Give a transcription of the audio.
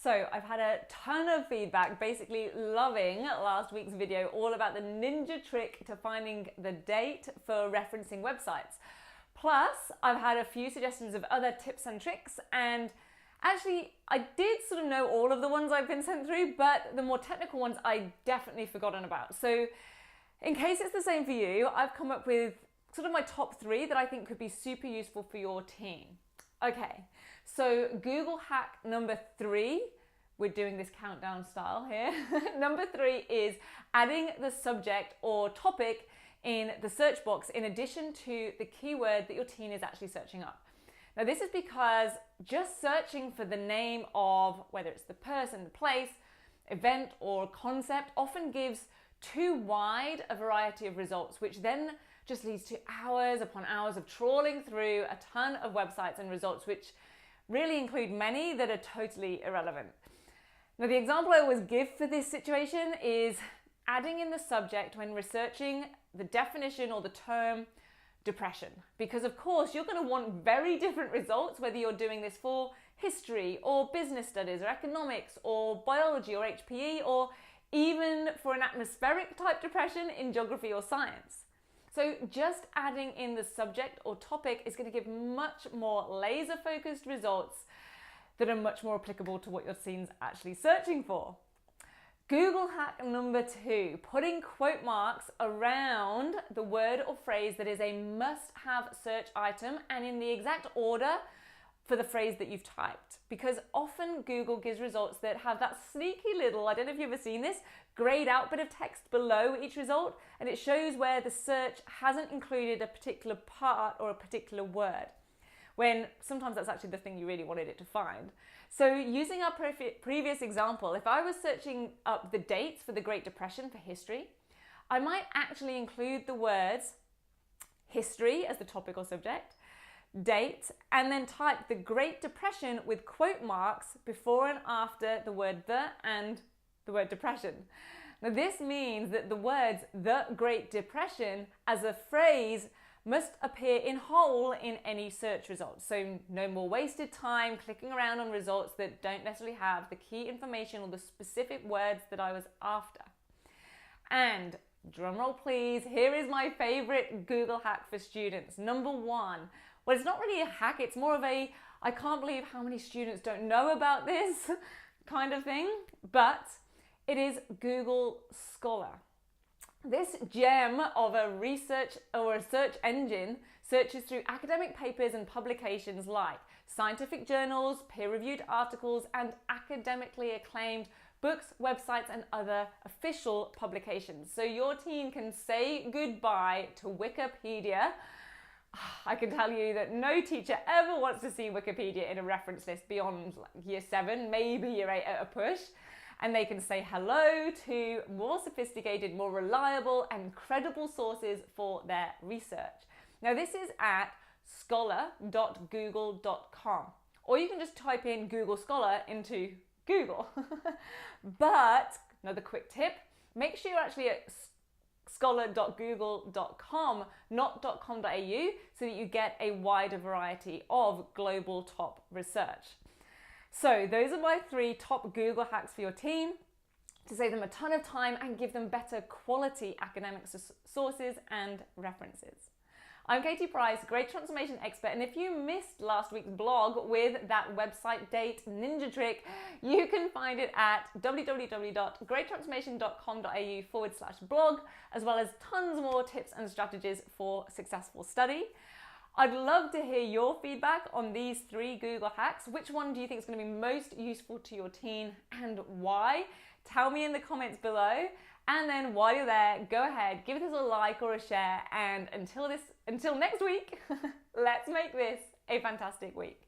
So I've had a ton of feedback, basically loving last week's video all about the ninja trick to finding the date for referencing websites. Plus, I've had a few suggestions of other tips and tricks, and actually I did sort of know all of the ones I've been sent through, but the more technical ones I definitely forgotten about. So in case it's the same for you, I've come up with sort of my top 3 that I think could be super useful for your team. Okay, so Google hack number 3, we're doing this countdown style here. Number 3 is adding the subject or topic in the search box in addition to the keyword that your team is actually searching up. Now this is because just searching for the name of whether it's the person, the place, event or concept often gives too wide a variety of results, which then just leads to hours upon hours of trawling through a ton of websites and results, which really include many that are totally irrelevant. Now, the example I always give for this situation is adding in the subject when researching the definition or the term depression, because of course you're going to want very different results whether you're doing this for history or business studies or economics or biology or HPE or even for an atmospheric type depression in geography or science. So just adding in the subject or topic is going to give much more laser focused results that are much more applicable to what your team's actually searching for. Google hack number 2, putting quote marks around the word or phrase that is a must-have search item and in the exact order for the phrase that you've typed. Because often Google gives results that have that sneaky little, I don't know if you've ever seen this, grayed out bit of text below each result, and it shows where the search hasn't included a particular part or a particular word, when sometimes that's actually the thing you really wanted it to find. So using our previous example, if I was searching up the dates for the Great Depression for history, I might actually include the words history as the topic or subject, date, and then type the Great Depression with quote marks before and after the word the and the word depression. Now this means that the words the Great Depression as a phrase must appear in whole in any search results. So no more wasted time clicking around on results that don't necessarily have the key information or the specific words that I was after. And drumroll please, here is my favorite Google hack for students. Number 1. Well, it's not really a hack, it's more of a, I can't believe how many students don't know about this kind of thing, but it is Google Scholar. This gem of a research or a search engine searches through academic papers and publications like scientific journals, peer-reviewed articles, and academically acclaimed books, websites, and other official publications. So your team can say goodbye to Wikipedia. I can tell you that no teacher ever wants to see Wikipedia in a reference list beyond year 7, maybe year 8 at a push. And they can say hello to more sophisticated, more reliable and credible sources for their research. Now this is at scholar.google.com, or you can just type in Google Scholar into Google. But another quick tip, make sure you're actually at scholar.google.com, not .com.au, so that you get a wider variety of global top research. So those are my 3 top Google hacks for your team to save them a ton of time and give them better quality academic sources and references. I'm Katie Price, Great Transformation Expert, and if you missed last week's blog with that website date ninja trick, you can find it at www.greattransformation.com.au/blog, as well as tons more tips and strategies for successful study. I'd love to hear your feedback on these 3 Google hacks. Which one do you think is going to be most useful to your team and why? Tell me in the comments below. And then while you're there, go ahead, give this a like or a share. And until next week, let's make this a fantastic week.